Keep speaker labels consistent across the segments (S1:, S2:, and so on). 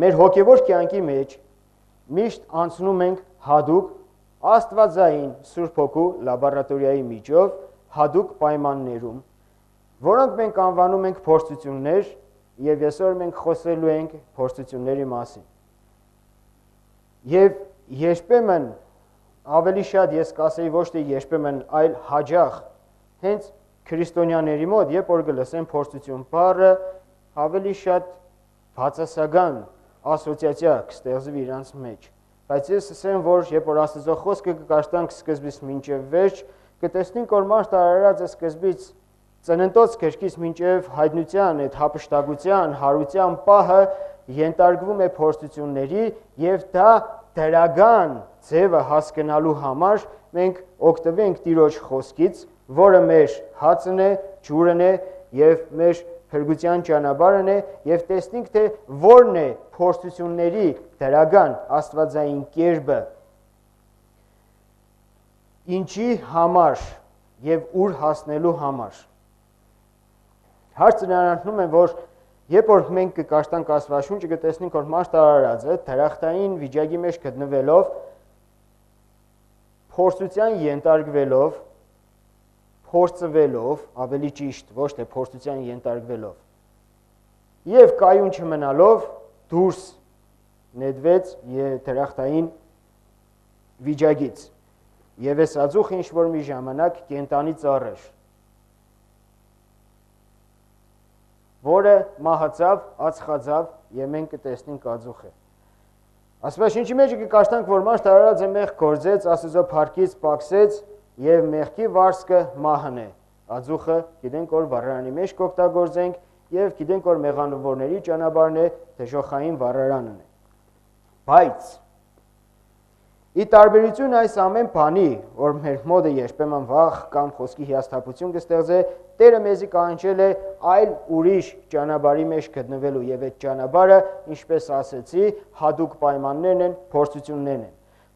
S1: մեր հոգևոր կյանքի մեջ միշտ անցնում ենք հadoop աստվածային Սուրբ Հոգու լաբորատորիայի միջով հadoop պայմաններում, որոնք մենք անվանում ենք փորձություններ, եւ այսօր մենք խոսելու ենք փորձությունների մասին։ Եվ երբեմն ավելի շատ ես կասեի ոչ թե երբեմն, այլ հաճախ հենց քրիստոնյաների մոտ, երբ որ գլսեն փորձություն բառը, ավելի շատ բացասական ասոցիացիա կստեղծվի իրանց մեջ։ Բայց ես ասեմ, որ երբ որ Աստծո խոսքը կկաշտանք սկզբից մինչև վերջ, կտեսնենք, որ մարդ արարած է սկզբից ծննդոց քրկից մինչև հայտնության, այդ հափշտակության, հարության պահը ենթարկվում է փորձությունների, եւ դա դրական ձևը հասկանալու համար մենք օգտվենք Տիրոջ խոսքից, որը մեր հացն է, ջուրն է եւ մեր փրկության ճանապարհն է, եւ տեսնենք, թե որն է փորձությունների դրական աստվածային կերպը, ինչի համար եւ ուր հասնելու համար։ Հարցը նրանում է, որ երբ որ մենք կկաշտանք Աստվածաշունչը, կտեսնենք, որ մարդ արարածը դրախտային վիճակի մեջ գտնվելով, փորձության ենթարկվելով, փորձվելով, ավելի ճիշտ, ոչ թե փորձության ենթարկվելով, եւ կայուն չմնալով դուրս նետվեց դրախտային վիճակից։ Եվ այս ածուխը ինչ որ մի ժամանակ կենտանի ծառ էր, որը մահացավ, ածխածավ, եւ մենք կտեսնենք ածուխը։ Աստվածաշնչի մեջ կկաշտանք, որ մարդ արարած է մեղք գործեց, Աստծո փառքից պակսեց եւ մեղքի վարձքը մահն է։ Ածուխը գիտենք, որ վառարանի մեջ կօգտագործենք եւ գիտենք, որ մեղանավորների ճանապարհն է դժոխային վառարանն է։ Բայց ի տարբերություն այս ամեն բանի, որ մեր մոդը երբեմն վախ կամ խոսքի հիասթափություն կստեղծե, Տերը մեզի կանչել է այլ ուրիշ ճանապարհի մեջ գտնվելու եւ այդ ճանապարհը, ինչպես ասեցի, հadoop պայմաններն են, փորձություններն են։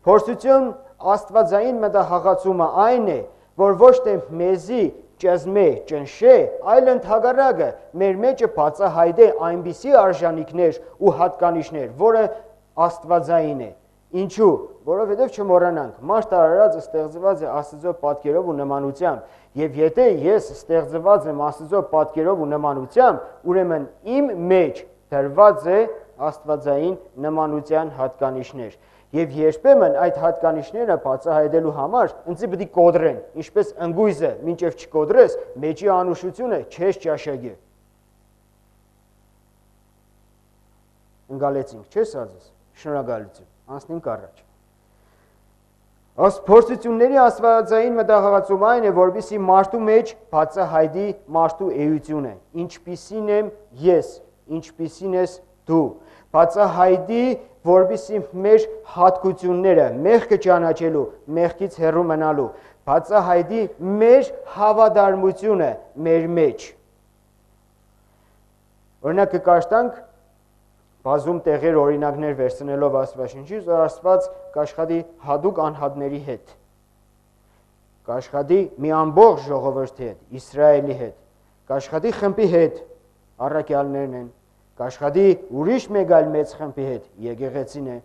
S1: Փորձություն աստվածային մտահղացումը այն է, որ ոչ թե մեզի ճզմե, ճնշե, այլ ընդհակառակը մեր մեջը բացահայտե այնպիսի արժանինքներ ու հատկանիշներ, որը աստվածային է։ Ինչու՞, որովհետև չմոռանանք, մարդ արարածը ստեղծված է Աստծո պատկերով ու նմանությամբ, եւ եթե ես ստեղծված եմ Աստծո պատկերով ու նմանությամբ, ուրեմն իմ մեջ դրված է աստվածային նմանության հատկանիշներ։ Եվ երբեմն այդ հատկանիշները բացահայտելու համար ինձ պետք է կոդրեն, ինչպես ընկույզը, մինչև չկոդրես, մեջի անուշությունը չես ճաշակի։ Ընկալեցինք, չես ասես, շնորհակալություն, անցնենք առաջ։ Փորձությունների աստվածային մտահղացումը այն է, որպեսզի մարդու մեջ բացահայտի մարդու էությունը, ինչպիսին եմ ես, ինչպիսին ես դու, բացահայտի, որպեսզի մեր հատկությունները, մեղքը ճանաչելու, մեղքից հեռու մնալու, բացահայտի մեր հավատարմությունը մեր մեջ։ Օրինակ կկաշտանք բազում տեղեր օրինակներ վերցնելով Աստվածաշնչից, որ Աստված կաշխատի հadoop անհատների հետ, կաշխատի մի ամբողջ ժողովրդի հետ, Իսրայելի հետ, կաշխատի խմբի հետ, առաքյալներն են, կաշխատի ուրիշ մեկ այլ մեծ խմբի հետ, եկեղեցին է,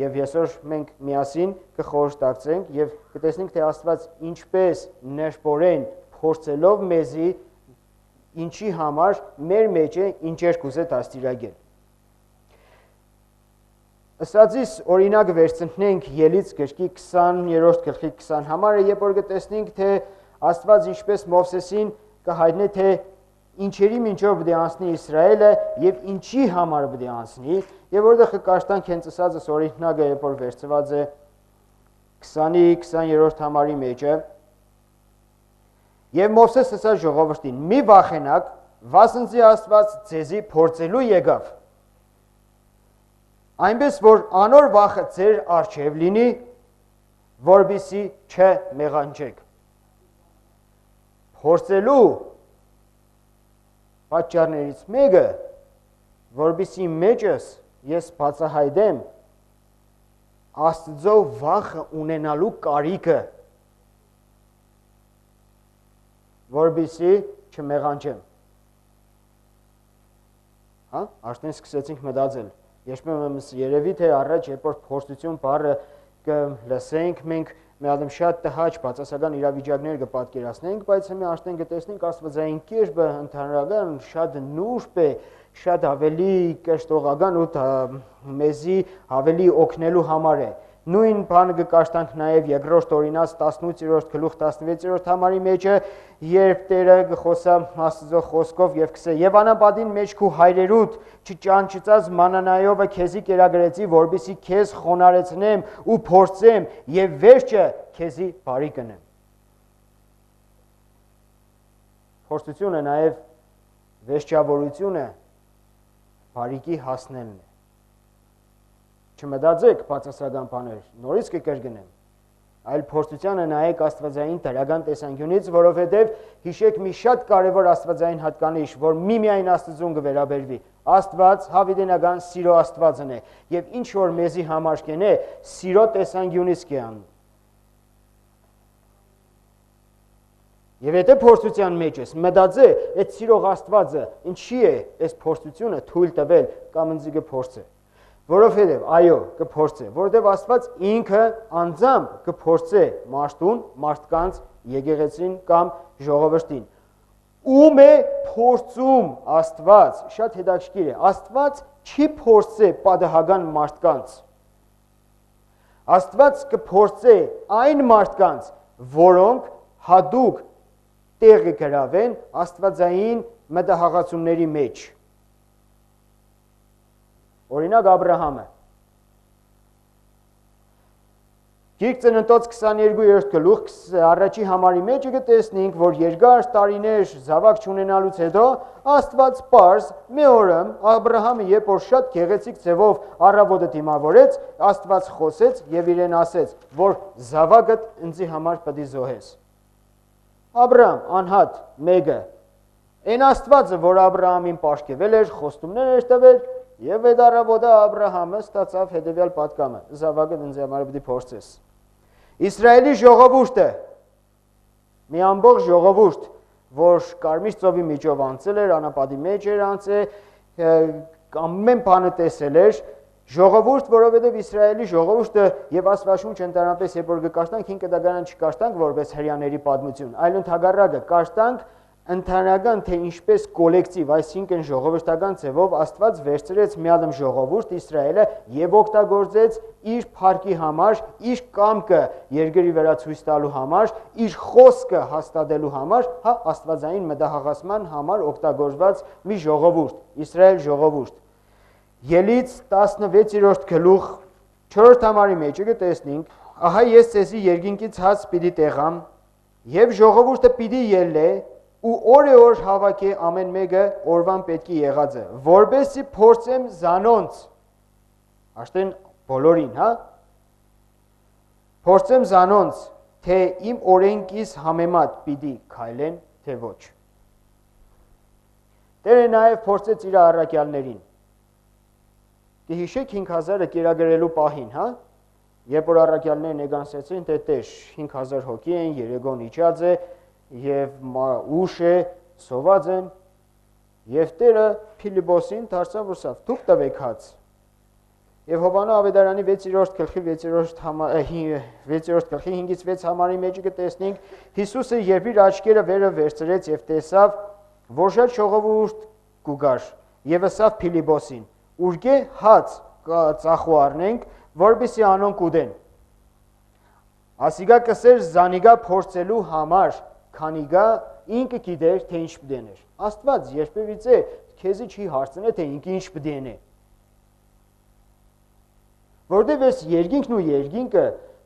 S1: եւ այսօր մենք միասին կխորհրդակցենք եւ կտեսնենք, թե Աստված ինչպես ներբորեն փորձելով մեզի ինչի համար մեր մեջ է ինչեր կուզե դաստիարակել։ Ասածից օրինակ վերցնենք Ելից գրքի 20-րդ գլխի 20 համարը, երբ որ կտեսնենք, թե Աստված ինչպես Մովսեսին կհայտնի, թե ինչերի միջով պետք է անցնի Իսրայելը եւ ինչի համար պետք է անցնի, եւ որտեղ կկաշտանք հենց ասածս օրինակը, երբ որ վերցված է 20-ի 20-րդ համարի մեջը, եւ Մովսես ասաց ժողովրդին. «Մի վախենաք, վասնզի Աստված ձեզի փորձելու եկավ, այնպես որ անոր վախը ձեր առջև լինի, որպեսզի չմեղանջեք»։ Փորձելու պատճառներից մեկը, որպեսզի մեջս ես բացահայտեմ Աստծո վախը ունենալու կարիքը, որպեսզի չմեղանջեմ։ Արդեն սկսեցինք մտածել, Երբեմն երևի թե առաջ երբ որ փորձություն բառը կլսենք մենք մի հատ շատ տհաճ բացասական իրավիճակներ կպատկերացնենք, բայց հիմա արդեն կտեսնենք Աստվածային կերպը ընդհանրական շատ նուրբ է, շատ ավելի կշտողական ու մեզի ավելի օգնելու համար է։ Նույն բանը կկաշտանք նաև Երկրորդ Օրինաց 18-րդ գլուխ 16-րդ համարի մեջը, երբ Տերը կխոսա Աստծո խոսքով եւ կսե. «Եվ անապատին մեջ քու հայրերուդ չճանչծած մանանայովը քեզի կերակրեցի, որպեսզի քեզ խոնարեցնեմ ու փորձեմ եւ վերջը քեզի բարի կնեմ»։ Փորձությունը նաև վերջավորությունը բարիքի հասնելն է։ Չմտածեք բացասական բաներ, նորից կկրկնեմ, այլ փորձությանը նայեք Աստվածային դրական տեսանկյունից, որովհետև հիշեք մի շատ կարևոր աստվածային հատկանիշ, որ միմիայն Աստծուն կվերաբերվի։ Աստված հավիտենական սիրո Աստվածն է, եւ ինչ որ մեզի համար կենե, սիրո տեսանկյունից կան։ Եվ եթե փորձության մեջ ես, մտածե, այդ սիրող Աստվածը ինչի է այս փորձությունը թույլ տվել կամ ինձ կփորձե։ Որովհետև այո, կփորձե, որովհետև Աստված ինքը անձամբ կփորձե մարդուն, մարդկանց, եկեղեցին կամ ժողովրդին։ Ում է փորձում Աստված, շատ հետաքրքիր է, Աստված չի փորձե պատահական մարդկանց։ Աստված կփորձե այն մարդկանց, որոնք հատուկ տեղ կգրավեն աստվածային մտահղացումների մեջ։ Օրինակ Աբրահամը։ Գիրք Ծննդոց 22-րդ գլուխ առաջի համարի մեջ կտեսնենք, որ երկար տարիներ զավակ չունենալուց հետո Աստված պարզ մի օրը Աբրահամը երբ որ շատ գեղեցիկ ձևով առավոտը դիմավորեց, Աստված խոսեց եւ իրեն ասեց, որ զավակդ ինձի համար պետք է զոհես։ Աբրահամ անհատ մեկը այն Աստվածը, որ Աբրահամին պաշտկվել էր, խոստումներ էր տվել, եւ այդ առավոտը Աբրահամը ստացավ հետեւյալ պատկամը. զավակը ինձ համար պետք է փորձես։ Իսրայելի ժողովուրդը մի ամբողջ ժողովուրդ, որ Կարմիր ծովի միջով անցել էր, անապատի մեջ էր անցել, ամեն բանը տեսել էր, ժողովուրդ, որովհետև Իսրայելի ժողովուրդը եւ Աստվածաշունչը ընդհանրապես երբ որ կկաշտանք 5 դագարան չկաշտանք որպես հрьяաների պատմություն, այլ ընդհակառակը կաշտանք ընդհանրական թե ինչպես կոլեկտիվ, այսինքն ժողովրդական ձևով Աստված վերցրեց մի հատ ժողովուրդ Իսրայելը եւ օգտագործեց իր փառքի համար, իր կամքը երկրի վրա ցույց տալու համար, իր խոսքը հաստատելու համար, հա աստվածային մտահղացման համար օգտագործված մի ժողովուրդ, Իսրայել ժողովուրդ։ Ելից 16-րդ գլուխ 4 համարի մեջ կտեսնենք, ահա ես ցեզի երկինքից հաց պիտի տեղամ եւ ժողովուրդը պիտի ելլե ու օր հավաքե ամեն մեկը օրվան պետքի եղածը, որպեսզի փորձեմ զանոնց, աշտեն բոլորին, հա, փորձեմ զանոնց, թե իմ օրենքիս համեմատ պիտի քայլեն, թե ոչ։ Տերը նաև փորձեց իր առաքյալներին։ Կհիշեք 5000-ը կերակրելու պահին, հա, երբ որ առաքյալներն եկան թե Տեր 5000 հոգի են, երեգոն իջած է, եւ ուշ է, սոված են, եւ Տերը Փիլիպոսին դարձավ ուսավ, դուք տվեք հաց։ Եվ Հովաննես Ավետարանի 6-րդ գլխի 6-րդ գլխի 5-ից 6 համարի մեջ կտեսնենք Հիսուսը երբ իր աչքերը վերը վերցրեց եւ տեսավ, որ շատ ժողովուրդ կուգար, եւ ասավ Փիլիպոսին. «Ուրգե հաց ծախու առնենք, որպեսզի անոնք ուտեն»։ Ասիգա կսեր զանիգա փորձելու համար, քանիգա ինքը գիտեր, թե ինչ պիտի։ Աստված երբևիցե քեզի չի հարցնե, թե ինքը ինչ պիտի։ Որտեւ այս երկինքն ու երկինքը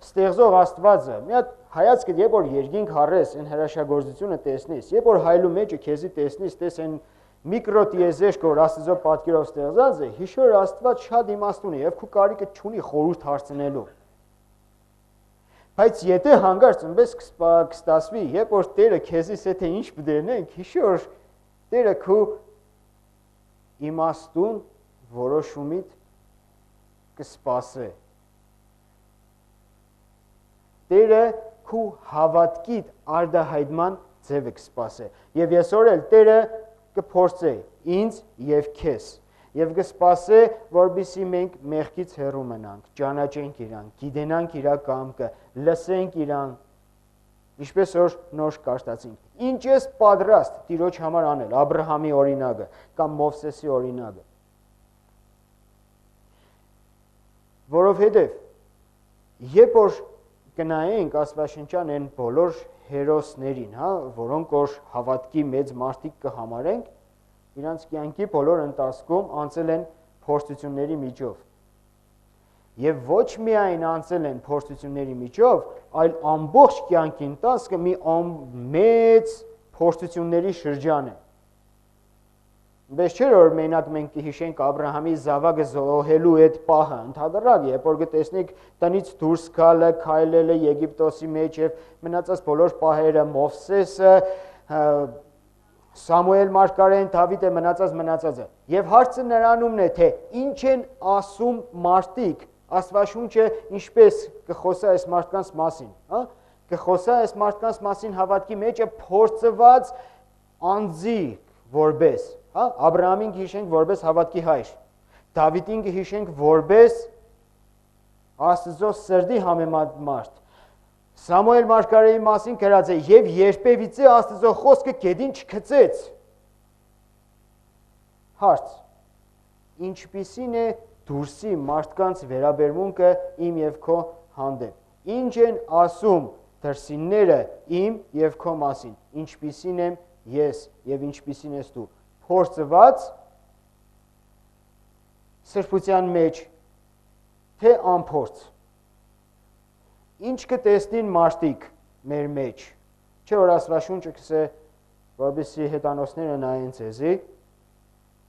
S1: ստեղծող Աստվածը, մի հատ հայացք երբ որ երկինք հառես, այն հրաշագործությունը տեսնես, երբ որ հայլու մեջը քեզի տեսնես, տես այն միկրոտիեզերք, որ Աստծո պատկերով ստեղծած է, հիշոր Աստված շատ իմաստուն է եւ քու կարիքը չունի խորհուրդ հարցնելու։ Բայց եթե հանգարց այնպես կստացվի, երբ որ Տերը քեզից է թե ինչ պիտի, հիշոր Տերը քու իմաստուն որոշումիդ կսպասե։ Տերը քու հավատքիդ արդահայտման ձևը կսպասե։ Եվ այսօր էլ Տերը կփորձե ինձ եւ քեզ։ եւ կսպասե, որբիսի մենք մեղքից հեռու մնանք, ճանաչենք իրան, գիտենանք իր կամքը, լսենք իրան, ինչպես որ նոր կարտացինք։ Ինչ ես պատրաստ Տիրոջ համար անել, Աբրահամի օրինակը կամ Մովսեսի օրինակը։ Որովհետև երբ որ կնայենք Աստվածաշնչյան այն բոլոր հերոսներին, որոնք որ հավատքի մեծ մարդիկ կհամարենք, իրանց կյանքի բոլոր ընթացքում անցել են փորձությունների միջով։ Եվ ոչ միայն անցել են փորձությունների միջով, այլ ամբողջ կյանքի ընթացքը մի մեծ փորձությունների շրջան է։ Բայց չէ՞ որ մենակ մենք կհիշենք Աբրահամի զավակը զոհելու այդ պահը, ընդհանրապես, երբ որ կտեսնենք տնից դուրս գալը, քայլելը Եգիպտոսի մեջ եւ մնացած բոլոր պահերը, Մովսեսը, Սամուել մարգարեն, Դավիթը մնացածը։ Եվ հարցը նրանումն է, թե ինչ են ասում մարդիկ, Աստվածաշունչը ինչպես կխոսա այս մարդկանց մասին, կխոսա այս մարդկանց մասին հավատքի մեջ փորձված անձիկ որպես, Աբրահամին կհիշենք որպես հավատքի հայր, Դավիթին կհիշենք որպես Աստծո սրտի համեմատ մարդ, Սամուել մարգարեի մասին գրած է, եւ երբևիցե Աստծո խոսքը գետին չգցեց։ Հարց. ինչպիսին է դուրսի մարդկանց վերաբերմունքը իմ եւ քո հանդեպ։ Ինչ են ասում դրսինները իմ եւ քո մասին։ Ինչպիսին եմ ես եւ ինչպիսին ես դու։ Փորձված սրբության մեջ թե անփորձ։ Ինչ կտեսնին մարդիկ մեր մեջ։ Չէ՞ որ Աստվածաշունչը կսե, որպեսզի հետանոցները նայեն ձեզի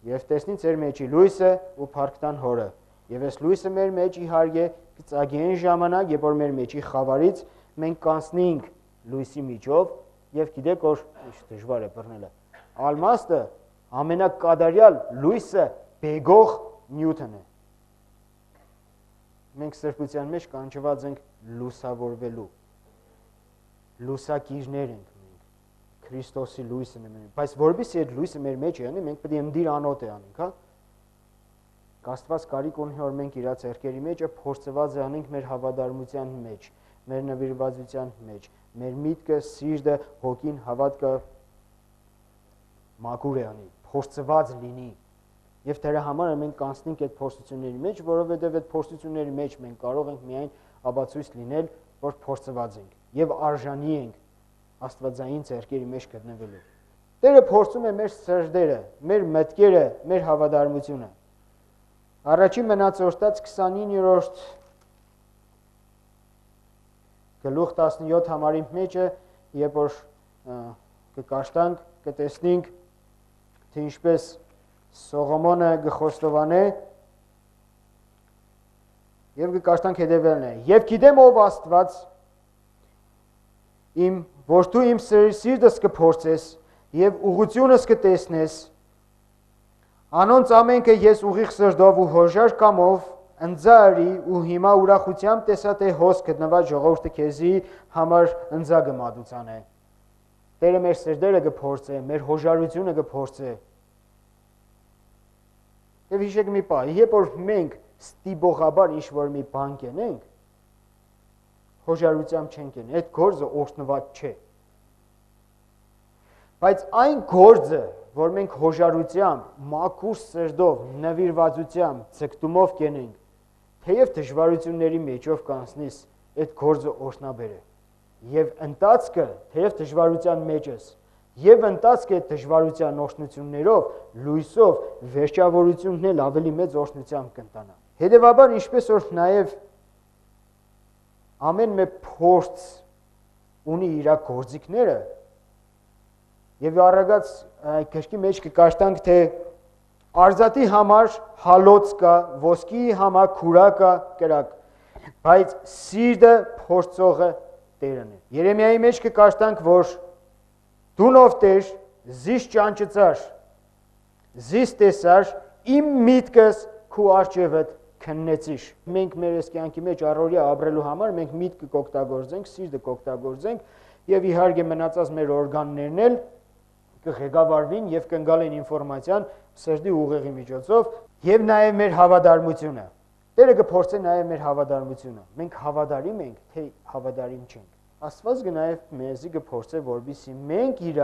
S1: եւ տեսնին ձեր մեջի լույսը ու փառք տան Հորը։ Եվ այս լույսը մեր մեջ իհարկե կծագի այն ժամանակ, երբ որ մեր մեջի խավարից մենք կանցնենք լույսի միջով եւ գիտեք որ դժվար է բռնելը։ Ալմաստը ամենակատարյալ լույսը բեգող նյութն է։ Մենք սրբության մեջ կանչված ենք լուսավորվելու։ Լուսակիրներ ենք մենք։ Քրիստոսի լույսն է մենք։ Բայց որովհետեւ այդ լույսը մեր մեջ է, մենք պետք է ընդիր անոտ է անենք, հա։ Աստված կարիք ունի, որ մենք իր ձեռքերի մեջ փորձված անենք մեր հավատարմության մեջ, մեր նվիրվածության մեջ, մեր միտքը, սիրտը, հոգին, հավատքը մաքուր է անի, փորձված լինի։ Եվ դրա համար մենք կանցնենք այդ փորձությունների մեջ, որովհետև այդ փորձությունների մեջ մենք կարող ենք միայն ապացույց լինել, որ փորձված ենք եւ արժանի ենք Աստվածային ձեռքերի մեջ գտնվելու։ Տերը փորձում է մեր սրտերը, մեր մտքերը, մեր հավատարմությունը։ Առաջին մնացորդած 29-րդ գլուխ 17 համարի մեջը, երբ որ կկաշտանք, կտեսնենք, թե ինչպես Սողոմոնը գխոստովանե եւ կկաշտանք հետեւելն է։ Եվ գիտեմ ով Աստված իմ, որ դու իմ սիրտս կփորձես եւ ուղղությունս կտեսնես, անոնց ամենքը ես ուղիղ սրտով ու հոժար կամով ընձարի ու հիմա ուրախությամբ տեսա թե հոս գտնված ժողովուրդը քեզի համար ընձագը մատուցան է։ Տերը մեր սրտերը կփորձե, մեր հոժարությունը կփորձե։ Եվ հիշեք մի բան, երբ որ մենք ստիպողաբար ինչ-որ մի բան կենենք, հոժարությամբ չենք են, այդ գործը օրհնված չէ։ Բայց այն գործը, որ մենք հոժարությամբ, մաքուր սրտով, նվիրվածությամբ, ձգտումով կենենք, թեև դժվարությունների մեջով կանցնես, այդ գործը օրհնաբեր է։ Եվ ընթացքը, թեև դժվարության մեջ ես, եւ ընթացքը այդ դժվարության օրհնություններով, լույսով, վերջավորությունն էլ ավելի մեծ օրհնությամբ կընտանա։ Հետևաբար, ինչպես որ նաեւ ամեն մի փորձ ունի իր գործիքները, եւ առագած քրկի մեջ կկաշտանք, թե արծաթի համար հալոց կա, ոսկի համար քուրա կա, կրակ, բայց սիրտը փորձողը Տերն է։ Երեմիայի մեջ կկաշտանք, որ դունով Տեր, զիս ճանճծար, զիս տեսար, իմ միտքս քու արջևդ քննեցիր։ Մենք մեր կյանքի մեջ առօրյա ապրելու համար մենք միտքը կօգտագործենք, սիրտը կօգտագործենք եւ իհարկե մնացած մեր օրգաններն էլ կղեկավարվին եւ կընկալեն ինֆորմացիան սրտի ուղեղի միջոցով Եվ նաև մեր հավատարմությունը։ Տերը կփորձի նաև մեր հավատարմությունը։ Մենք հավատարիմ ենք, թե հավատարիմ չենք։ Աստված նաև մեզի կփորձի, որպեսզի մենք իր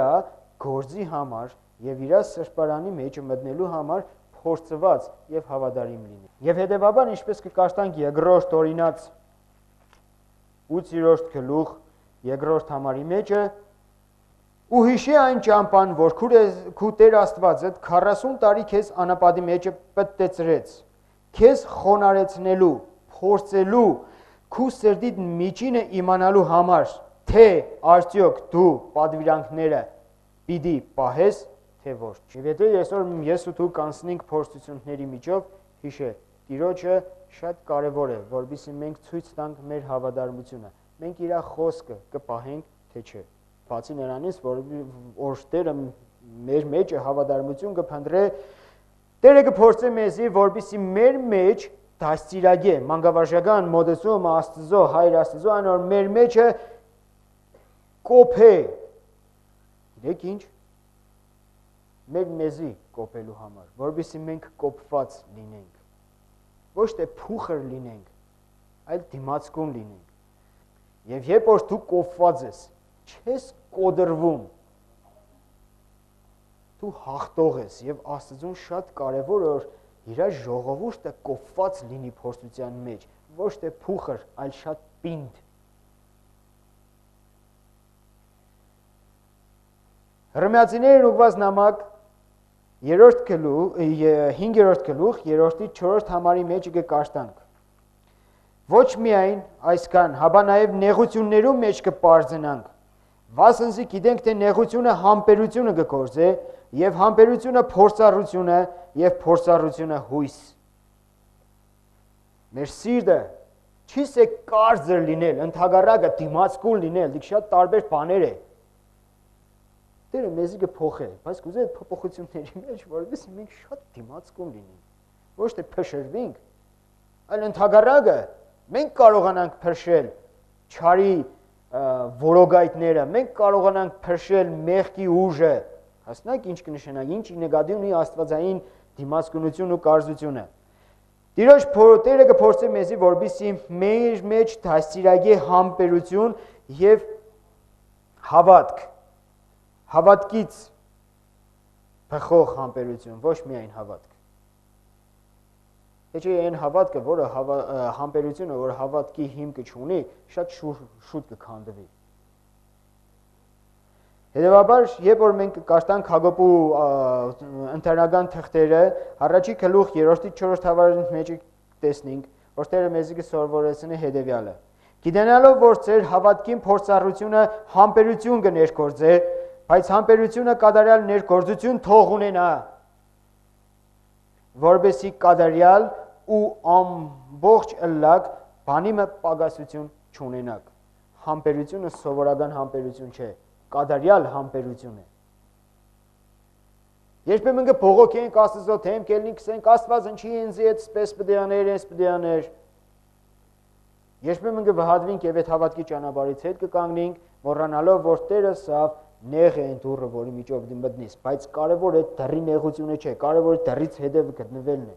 S1: գործի համար եւ իր սրբարանի մեջ մտնելու համար փորձված եւ հավատարիմ լինենք։ Եվ հետեւաբար ինչպես կկաշտանք երկրորդ օրինաց 8-րդ գլուխ երկրորդ համարի մեջը ու հիշի այն ճամփան, որ քու Տեր Աստվածդ 40 տարի քեզ անապատի մեջը պտտեցրեց, քեզ խոնարեցնելու, փորձելու, քու սրտիդ միջինը իմանալու համար, թե արդյոք դու պատվիրանքները պիտի պահես, թե ոչ։ Եվ եթե այսօր ես ու դու կանցնենք փորձությունների միջով, հիշե, Տիրոջը շատ կարևոր է, որովհետեւ մենք ցույց տանք մեր հավատարմությունը։ Մենք իր խոսքը կպահենք, թե չէ։ Բացի նրանից, որ Տերը մեր մեջը հավատարմություն կփնտրե, Տերը կփորձի մեզի, որպեսզի մեր մեջ դաստիարակե մանկավարժական մոդեցումը Աստծո, Հայր Աստծո, այն որ մեր մեջը կոփե։ Գիտեք ինչ։ Մեր մեզի կոփելու համար, որպեսզի մենք կոփված լինենք։ Ոչ թե փուխր լինենք, այլ դիմացկուն լինենք։ Եվ երբ որ դու կոփված ես, չես կոդրվում, դու հաղթող ես եւ Աստծուն շատ կարեւոր է որ իր ժողովուրդը կոփված լինի փորձության մեջ, ոչ թե փուխր, այլ շատ պինդ։ Հռոմեացիներին ուղված նամակ 3-րդ գլուխ, 5-րդ գլուխ, 3-ից 4-րդ համարի մեջ կկաշտանք։ Ոչ միայն այսքան, հաբա նաև նեղություններում մեջ կպարզենանք։ Վասնզի գիտենք, թե նեղությունը համբերությունը կգործե, եւ համբերությունը փորձառությունը, եւ փորձառությունը հույս։ Մեր սիրտը չի սե կարծր լինել, ընդհակառակը դիմացկուն լինել, դիք շատ տարբեր բաներ է։ Տերը մեզի կփոխե, բայց կուզե այդ փոփոխությունների մեջ, որովհետեւ մենք շատ դիմացկուն լինենք։ Ոչ թե փշրվենք, այլ ընդհակառակը մենք կարողանանք փրշել չարի որոգայթները, մենք կարողանանք փրշել մեղքի ուժը։ Հասնեք ինչ կնշանակի, ինչ նեգատիվ ունի աստվածային դիմացկունություն ու կարծությունը։ Տերը կփորձի մեզի, որպեսզի մեր մեջ դաստիարակի համբերություն եւ հավատք։ Հավատքից բխող համբերություն, ոչ միայն հավատք։ Թե չէ այն հավատքը, որը համբերությունը, որ հավատքի հիմքը չունի, շատ շուտ կքանդվի։ Հետևաբար, երբ որ մենք կկաշտանք Հակոբու ընթերնական թղթերը, առաջի գլուխ 3-ից 4 հավարի մեջ տեսնենք, որ Տերը մեզի կսովորեցնի հետևյալը. Գիտենալով, որ ձեր հավատքին փորձառությունը համբերություն կներգործե, բայց համբերությունը կատարյալ ներգործություն թող ունենա, որպեսզի կատարյալ ու ամբողջ ըլլակ բանիմը պակասություն չունենաք։ Համբերությունը սովորական համբերություն չէ, կատարյալ համբերություն է։ Երբեմն կբողոքենք Աստծո թեմ կելնենք ասենք Աստված ինչի ինձ այդ սպես բդյաներ, այս բդյաներ։ Երբեմն կվհատվենք եւ այդ հավատքի ճանապարհից հետ կկանգնենք, մոռանալով, որ Տերը սավ նեղ է այն դուռը, որի միջով դու մտնես, բայց կարևորը դեռի նեղությունը չէ, կարևորը դեռից հետևը գտնվելն է։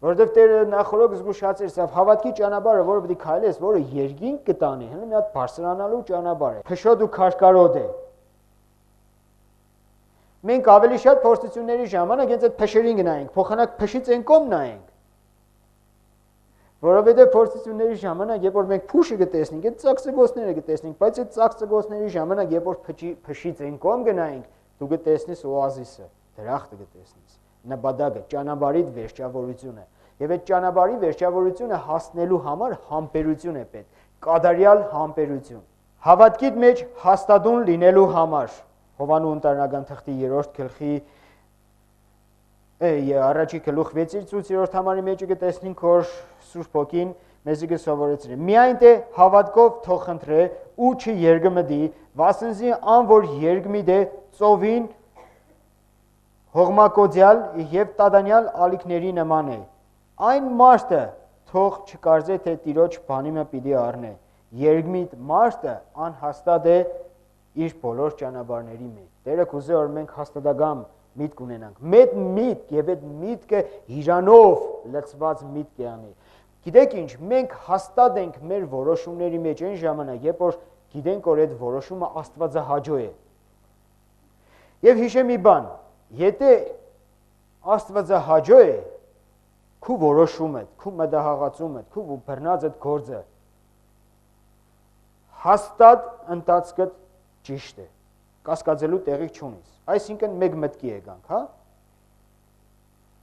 S1: Որովհետև Տերը նախորդ զգուշացրեց, սա հավատքի ճանապարհը, որը պետք է քայլես, որը երկինք կտանի, հենց մի հատ բարձրանալու ճանապարհ է։ Փշոտ ու քաշքարոտ է։ Մենք ավելի շատ փորձությունների ժամանակ հենց այդ փշերին գնայինք, փոխանակ փշից այն կողմ նայենք։ Որովհետև փորձությունների ժամանակ, երբ որ մենք փուշը կտեսնենք, այդ ծակծկոցները կտեսնենք, բայց այդ ծակծկոցների ժամանակ, երբ որ փշից այն կողմ գնայինք, դու կտեսնես օազիսը, դրախտը կտեսնես, նպատակը, ճանապարհի վերջավորությունը։ Եվ այդ ճանապարհի վերջավորությունը հասնելու համար համբերություն է պետք, կատարյալ համբերություն։ Հավատքիդ մեջ հաստատուն լինելու համար Հովանու ընտանեկան թղթի 3-րդ գլխի առաջի գլուխ 6-ից 8-րդ համարի մեջ կտեսնենք, որ Սուրբ Հոգին մեզ կսովորեցրի։ Միայն թե հավատքով թող խնդրե ու չերգմտի, վասնզի ան որ երգմիտ է ծովին հողմակոծյալ եւ տադանյալ ալիքների նման է։ Այն մարդը թող չկարծե թե Տիրոջ բանիմը պիտի առնե։ Երգմիտ մարդը անհաստատ է իր բոլոր ճանապարհների մեջ։ Տերը կուզե որ մենք հաստատակամ միտք ունենանք։ Մեծ միտք եւ այդ միտքը հիրանով լցված միտք է անի։ Գիտեք ինչ, մենք հաստատ ենք մեր որոշումների մեջ այն ժամանակ, երբ որ գիտենք, որ այդ որոշումը աստվածահաճո է։ Եվ հիշեմ մի բան, եթե աստվածահաճո է, քու որոշումը, քու մտահղացումը, քու բռնած այդ գործը հաստատ ընթացքը ճիշտ է, կասկածելու տեղի չունիս։ Այսինքն մեկ մտքի եկանք, հա։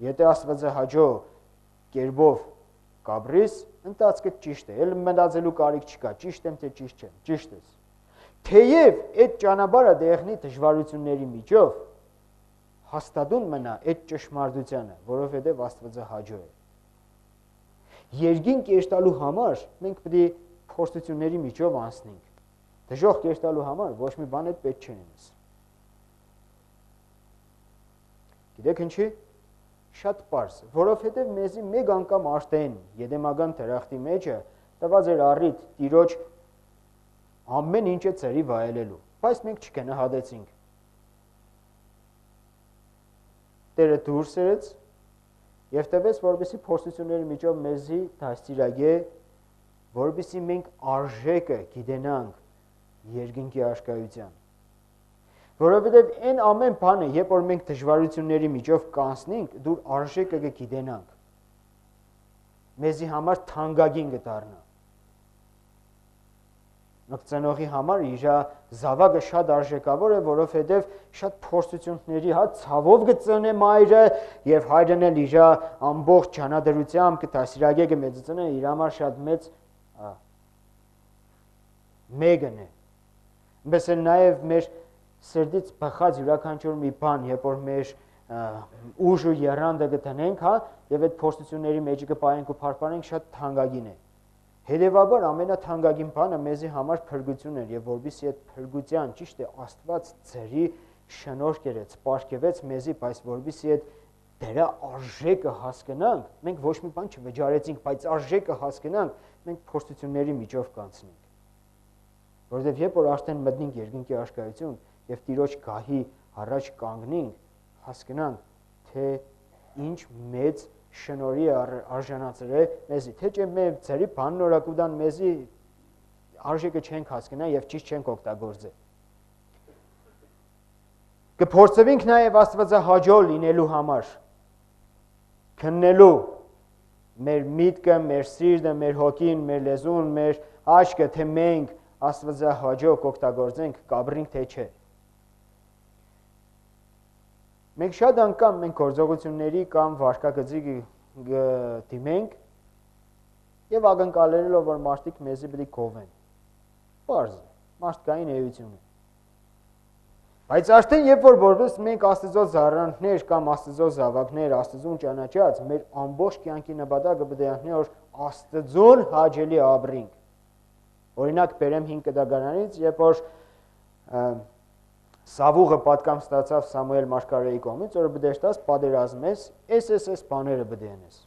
S1: Եթե աստվածահաճո կերպով կաբրիս, ընթացքը ճիշտ է, էլ մտածելու կարիք չկա, ճիշտ եմ թե ճիշտ չեմ, ճիշտ ես։ Թեև այդ ճանապարհը դեղնի դժվարությունների միջով հաստատուն մնա այդ ճշմարտությանը, որովհետև աստվածահաճո է։ Երկին կերտալու համար մենք պետք է փորձությունների միջով անցնենք։ Դժոխք կերտալու համար ոչ մի բան էլ պետք չեն ինձ։ Գիտեք ինչի՞։ Շատ պարզ, որովհետև մեզի մեկ անգամ արդեն Եդեմական դրախտի մեջը տված էր առիթ Տիրոջ ամեն ինչը ծերի վայելելու, բայց մենք չգնահատեցինք։ Տերը դուրս երեց եւ տվեց, որպեսզի փորձությունների միջով մեզի դաստիարակե, որպեսզի մենք արժեքը գիտենանք երկինքի աշկայության։ Որովհետև այն ամեն բանը, երբ որ մենք դժվարությունների միջով կանցնենք, դուր արժեքը կգիտենանք։ Մեզի համար թանկագին կդառնա։ Նկծնողի համար իր զավակը շատ արժեքավոր է, որովհետև շատ փորձությունների ցավով կծնե մայրը եւ հայրն էլ իր ամբողջ ճանադրությամբ կդասիրագե կմեծծնե, իր համար շատ մեծ մեգն է։ Բայց նաեւ մեր սրտից բխած յուրաքանչյուր մի բան, երբ որ մեր ուժը երանդը գտնենք, հա, եւ այդ փորձությունների մեջ կպայենք ու փարփարենք, շատ թանկագին է։ Հետևաբար ամենաթանկագին բանը մեզի համար փրկությունն էր, եւ որբիսի այդ փրկության ճիշտ է Աստված ծերի շնորհք երեց, պարգևեց մեզի, բայց որբիսի այդ դրա արժեքը հասկանանք, մենք ոչ մի բան չվճարեցինք, բայց արժեքը հասկանանք, մենք փորձությունների միջով կանցնենք։ Որովհետև երբ որ արդեն մտնենք երկինքի աշկայություն եւ Տիրոջ գահի առաջ կանգնենք, հասկանանք, թե ինչ մեծ շնորհի արժանացել է մեզի, թե չէ մեր ծերի բաննորակուդան մեզի արժեքը չենք հասկանա եւ ճիշտ չենք օգտագործել։ Կփորձենք նաեւ Աստվածահաճո լինելու համար, քննելու մեր միտքը, մեր սիրտը, մեր հոգին, մեր լեզուն, մեր աչքը, թե մենք Աստվածահաճո կօգտագործենք, կաբրինք թե չէ։ Մենք շատ անգամ մենք գործողությունների կամ վարկագծի դիմենք եւ ակնկալելով, որ մարդիկ մեզի պետք է գովեն։ Պարզ է, մարդկային էություն է։ Բայց արդեն երբ որ որպես մենք Աստծո զառանքներ կամ Աստծո զավակներ, Աստծուն ճանաչած, մեր ամբողջ կյանքի նպատակը պետք է անի, որ Աստծուն հաճելի ապրենք։ Օրինակ բերեմ 5 կտակարանից, երբ որ Սավուղը պատկամ ստացավ Սամուել մարգարեի կողմից, որ պետք է ստաս պատերազմես, այս բաները պետք է անես։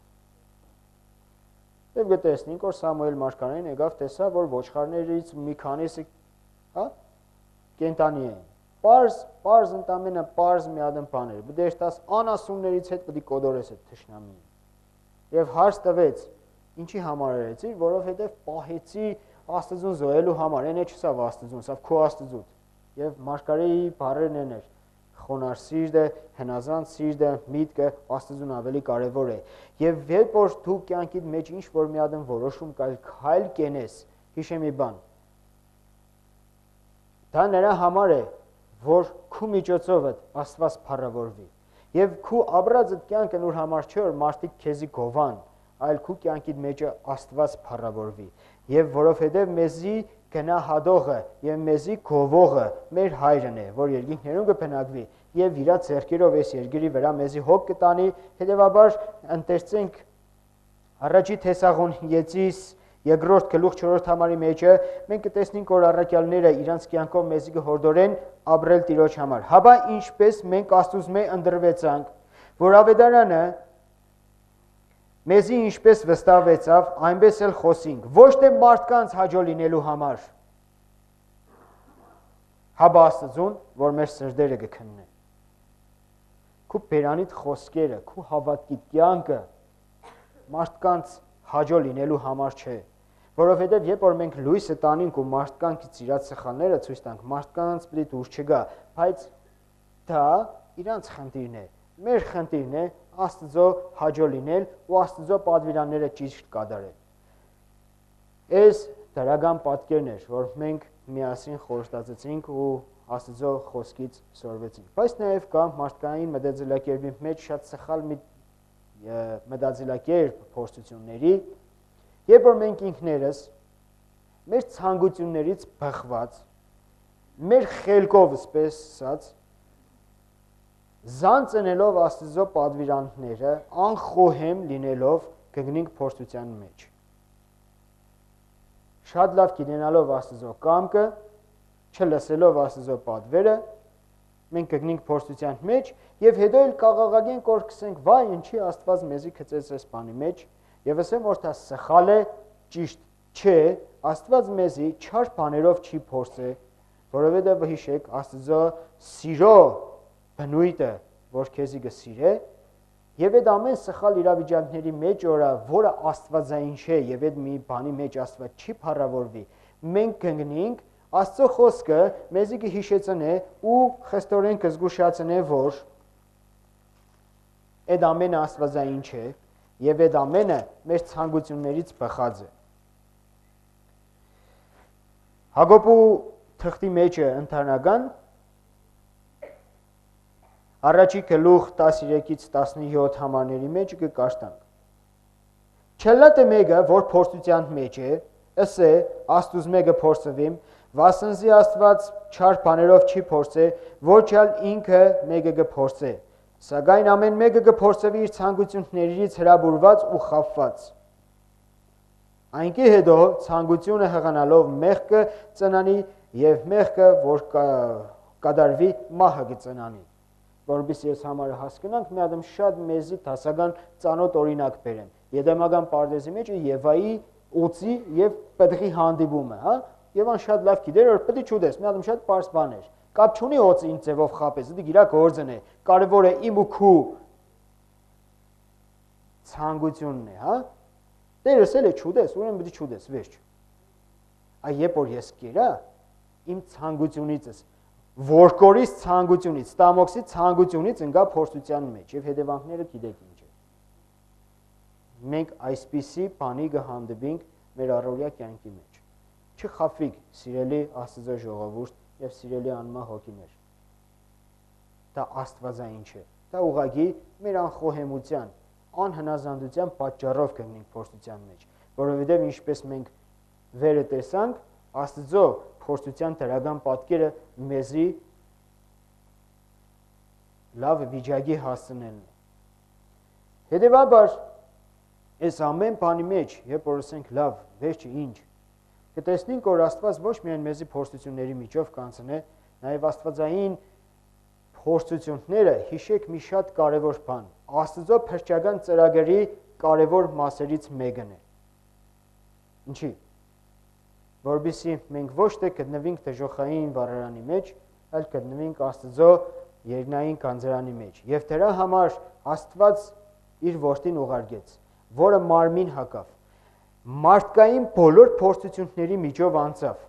S1: Եվ գտեսնենք, որ Սամուել մարգարեն եկավ, տեսավ, որ ոչխարներից մի քանիսը, հա, կենտանի էին։ Պարզ ընդամենը պարզ մի հատ բան էր։ Պետք է ստաս անասուններից հետ պետք է կոդորես այդ թշնամին։ Եվ հարց տվեց, ինչի համար արեցի, որովհետև պահեցի Աստծուն զոհելու համար, այն է չսավ Աստծուն, սավ քո Աստծուց։ Եվ մարգարեի բառերն են խոնար սիրտը, հնազանդ սիրտը, միտքը Աստծուն ավելի կարևոր է։ Եվ երբ որ դու կյանքիդ մեջ ինչ որ մի հատ որոշում կայ քայլ կենես, հիշեմ մի բան։ Դա նրա համար է, որ քու միջոցով Աստված փառավորվի։ Եվ քու ապրած այդ կյանքը նոր համար չէ, որ մարդիկ քեզի գովան, այլ քու կյանքիդ մեջ Աստված փառավորվի։ Եվ որովհետև մեզի գնահատողը եւ մեզի գովողը մեր հայրն է, որ երկինքներում կբնակվի եւ իր ձեռքերով այս երկրի վրա մեզի հոգ կտանի, հետեւաբար ընտեսցենք առաջի Թեսաղոնիկեցիս երկրորդ գլուխ 4 համարի մեջը մենք կտեսնենք, որ առաքյալները իրանց կյանքով մեզի կհորդորեն ապրել Տիրոջ համար։ Հաբա ինչպես մենք Աստծո ընտրվեցանք, որ ավետարանը մեզի ինչպես վստահվեցավ, այնպես էլ խոսինք, ոչ թե մարդկանց հաջող լինելու համար, հաբա Աստծուն, որ մեր սրտերը կքննի։ քու բերանիդ խոսքերը, քու հավատքի կյանքը մարդկանց հաջո լինելու համար չէ, որովհետև երբ որ մենք լույսը տանենք ու մարդկանց իրաց սխալները ցույց տանք, մարդկանց պիտի դուր չգա, բայց դա իրանց խնդիրն է, մեր խնդիրն է Աստծո հաջո լինել ու Աստծո պատվիրանները ճիշտ կատարել։ Այս դրական պատկերն էր, որ մենք միասին խորհրդածեցինք ու Աստծո խոսքից սորվեցինք։ Բայց նաև կա մարդկային մտածելակերպի մեջ շատ սխալ մի մտածելակերպ փորձությունների, երբ որ մենք ինքներս մեր ցանկություններից բխված, մեր խելքով ասես ասած, զանցնելով Աստծո պատվիրանները, անխոհեմ լինելով կգնենք փորձության մեջ։ Շատ լավ գիտենալով Աստծո կամքը, չլսելով Աստծո պատվերը, մենք կգնենք փորձության մեջ եւ հետո էլ կաղաղագենք որ կսենք վայ ինչի Աստված մեզի գցեց այս բանի մեջ եւ ասեմ որ դա սխալ է, ճիշտ չէ, Աստված մեզի չար բաներով չի փորձե, որովհետեւ հիշեք Աստծո սիրո բնույթը, որ քեզի գսիրե եւ այդ ամեն սխալ իրավիճակների մեջ որը Աստվածային չէ եւ այդ մի բանի մեջ Աստված չի փառավորվի, մենք կգնենք Աստծո խոսքը մեզի կհիշեցնե ու խստորեն կզգուշացնե, որ այդ ամենը Աստվածային չէ եւ այդ ամենը մեր ցանկություններից բխած է։ Հակոբու թղթի մեջը ընթանական առաջի գլուխ 13-ից 17 համարների մեջ կկաշտանք։ Չլա թե մեկը, որ փորձության մեջ է, ասե Աստուծո մեկը փորձվիմ, վասնզի Աստված չար բաներով չի փորձե, ոչ էլ ինքը մեկը կփորձե։ Սակայն ամեն մեկը կփորձվի իր ցանկություններից հրաբուրված ու խաբված։ Այնքի հետո ցանկությունը հղանալով մեղքը ծնանի եւ մեղքը որ կդարվի մահը կծնանի։ Որովհետեւ ես համարը հասկանանք, մի հատ շատ մեզի դասական ծանոթ օրինակ բերեմ։ Եդեմական պարտեզի մեջ Եվայի օծի եւ պտղի հանդիպումը, հա? Եվան շատ լավ գիտեր, որ պետք է չուտես, մի հատ շատ པարզ բան էր։ Կապ չունի օծի ինչ ձևով խապես, դա գիրա գործն է։ Կարևորը իմ ու քու ցանկությունն է, հա? Տերս էլ է չուտես, ուրեմն պետք է չուտես, վերջ։ Այ երբ որ ես կերա, իմ ցանկությունիցս Որկորից ցանկությունից, Ստամոքսի ցանկությունից ընկա փորձության մեջ եւ հետևանքները գիտեք ինչ է։ Մենք այսպիսի բանի կհանդիպենք մեր առօրյա կյանքի մեջ։ Չխաբվիկ, սիրելի Աստծո ժողովուրդ եւ սիրելի անմահ հոգիներ։ Դա Աստվածային չէ։ Դա ուղղակի մեր անխոհեմության, անհնազանդության պատճառով կգնենք փորձության մեջ, որովհետեւ ինչպես մենք վերը տեսանք, Աստծո փորձության դրական պատկերը մեզի լավ վիճակի հասցնելն է։ Հետևաբար, այս ամեն բանի մեջ, երբ որ ասենք լավ, վերջը ինչ, կտեսնենք, որ Աստված ոչ միայն մեզի փորձությունների միջով կանցնե, նաև Աստվածային փորձությունները հիշեք մի շատ կարևոր բան։ Աստծո փրկչական ծրագրի կարևոր մասերից մեկն է։ Ինչի՞։ Որովհետեւ մենք ոչ թե գտնվենք դժոխային վառարանի մեջ, այլ գտնվենք Աստծո երկնային գանձարանի մեջ։ Եվ դրա համար Աստված իր որդին ուղարկեց, որը մարմին հագավ, մարդկային բոլոր փորձությունների միջով անցավ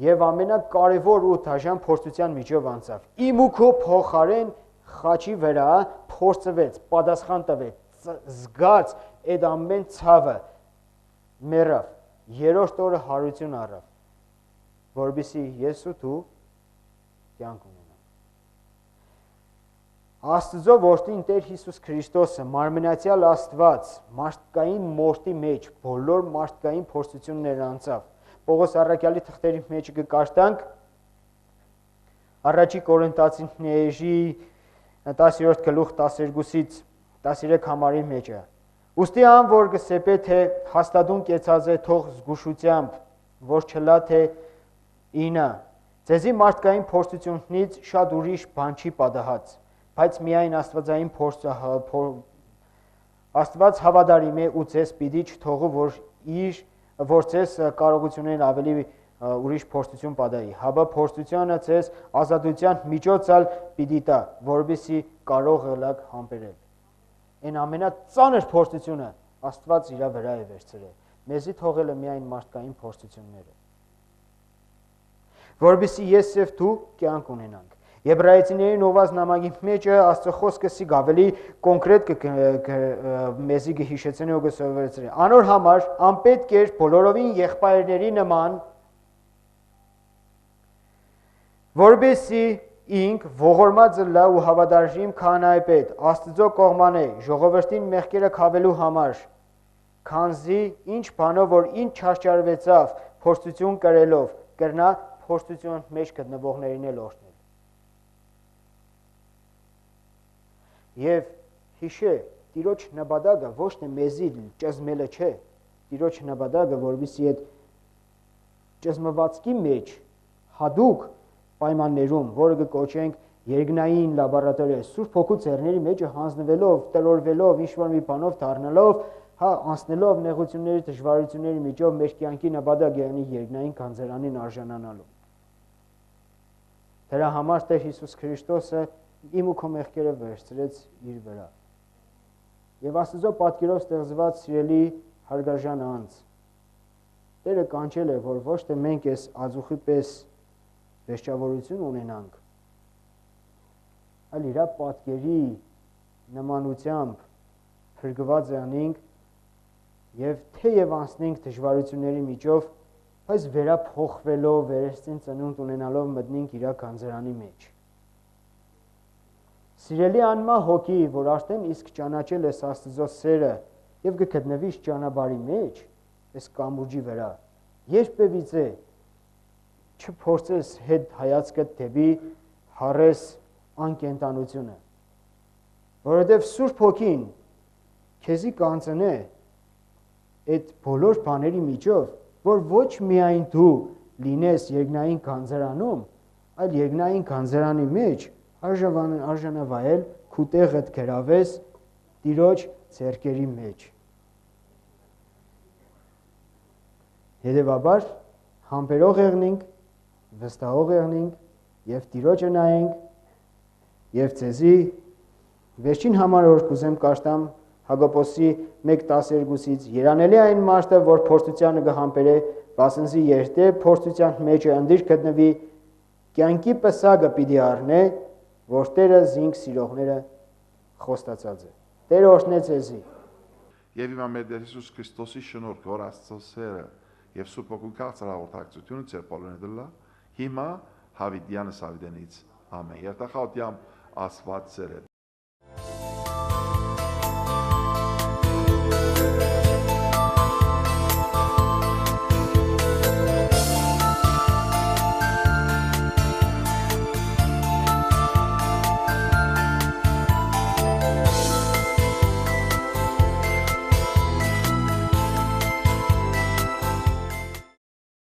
S1: եւ ամենակարևոր ու դաժան փորձության միջով անցավ։ Իմ ու քո փոխարեն խաչի վրա փորձվեց, պատասխան տվեց, զգաց այդ ամեն ցավը, մեռավ։ Երրորդ օրը հարություն առավ, որովհետեւ ես ու դու կյանք ունենանք։ Աստծո որդին Տեր Հիսուս Քրիստոսը մարմնացյալ Աստված մարդկային մորտի մեջ բոլոր մարդկային փորձություններ անցավ։ Պողոս առաքյալի թղթերի մեջ կկաշտանք առաջի Կորինթացիների 10-րդ գլուխ 12-ից 13 համարի մեջը։ Ուստի ան որ կսեպե թե հաստատուն կեցած է թող զգուշությամբ, որ չլա թե ինը, ձեզի մարդկային փորձությունից շատ ուրիշ բան չի պատահած, բայց միայն Աստվածային Աստված հավատարիմ է ու ձեզ պիտի չթողու, որ ձեզ կարողություններն ավելի ուրիշ փորձություն պատահի։ Հաբա փորձությունը ցես ազատության միջոցալ պիտի տա, որովհետեւ կարող ելակ համբերել։ Այն ամենածանր փորձությունը Աստված իր վրա է վերցրել։ Մեզի թողել է միայն մարդկային փորձությունները։ Որովհետեւ ես եւ դու կյանք ունենանք։ Եբրայեցիներին ովազ նամակի մեջ Աստծո խոսքը սի ավելի կոնկրետ մեզի գհիշեցնի ու գսովորեցրի։ Անոր համար անպետք էր բոլորովին եղբայրների նման, որովհետեւ ինք ողորմած լա ու հավատարիմ քահանայապետ Աստծո կողմանը ժողովրդին մեղքերը քավելու համար, քանզի ինչ բանով որ ինչ չարչարվեցավ փորձություն կրելով կրնա փորձություն մեջ գտնվողներին էլ օրհնել։ Եվ հիշե, Տիրոջ նպատակը ոչ թե մեզի ճզմելը չէ, Տիրոջ նպատակը որովհետեւ այդ ճզմվածքի մեջ հadouk պայմաններում, որը կոչենք երկնային լաբորատորիա, Սուրբ Հոգու ձեռների մեջ հանձնվելով, տրորվելով, ինչ-որ մի բանով դառնալով, անցնելով նեղությունների, դժվարությունների միջով մեր կյանքի նպատակը եղնի երկնային գանձերանին արժանանալու։ Դրա համար Տեր Հիսուս Քրիստոսը իմ ու քո մեղքերը վերցրեց իր վրա։ Եվ Աստծո պատկերով ստեղծված սիրելի հարգարժան անձ, Տերը կանչել է, որ ոչ թե մենք այս ածուխի պես վերջավորություն ունենանք, այլ իր պատկերի նմանությամբ փրկված անենք եւ թեև անցնենք դժվարությունների միջով, բայց վերափոխվելով, վերստին ծնունդ ունենալով մտնենք իր գանձերանի մեջ։ Սիրելի անմա հոգի, որ արդեն իսկ ճանաչել ես Աստծո սերը եւ կգտնվείς ճանապարհի մեջ, այս կամուրջի վրա, երբևիցե չփորձես հետ հայացքդ դեպի հարես անկենտանությունը, որովհետեւ Սուրբ Հոգին քեզի կանցնե այդ բոլոր բաների միջով, որ ոչ միայն դու լինես երկնային գանձերանում, այլ երկնային գանձերանի մեջ արժանավայել քու տեղդ գրավես Տիրոջ ձեռքերի մեջ։ Հետևաբար համբերող եղնենք, վստահող եղնենք եւ Տիրոջը նայենք եւ ցեզի վերջին համար որ կուզեմ կաշտամ Հակոբոսի 1:12-ից երանելի այն մարդը, որ փորձությանը կհամբերե, բասնզի երթե փորձության մեջ ընդիր գտնվի, կյանքի պսակը պիտի առնե, որ Տերը զինք սիրողները խոստացած է։ Տերը օրհնե ձեզի։
S2: Եվ իմ մեր Տեր Հիսուս Քրիստոսի շնորհք, որ Աստծո սերը եւ Սուրբ Հոգու քաղցրահաղորդակցությունը ձեր բոլորին դլա, հիմա հավիտյանս ավիտենից ամեն։ Երթախաուտյամ Աստված սեր է։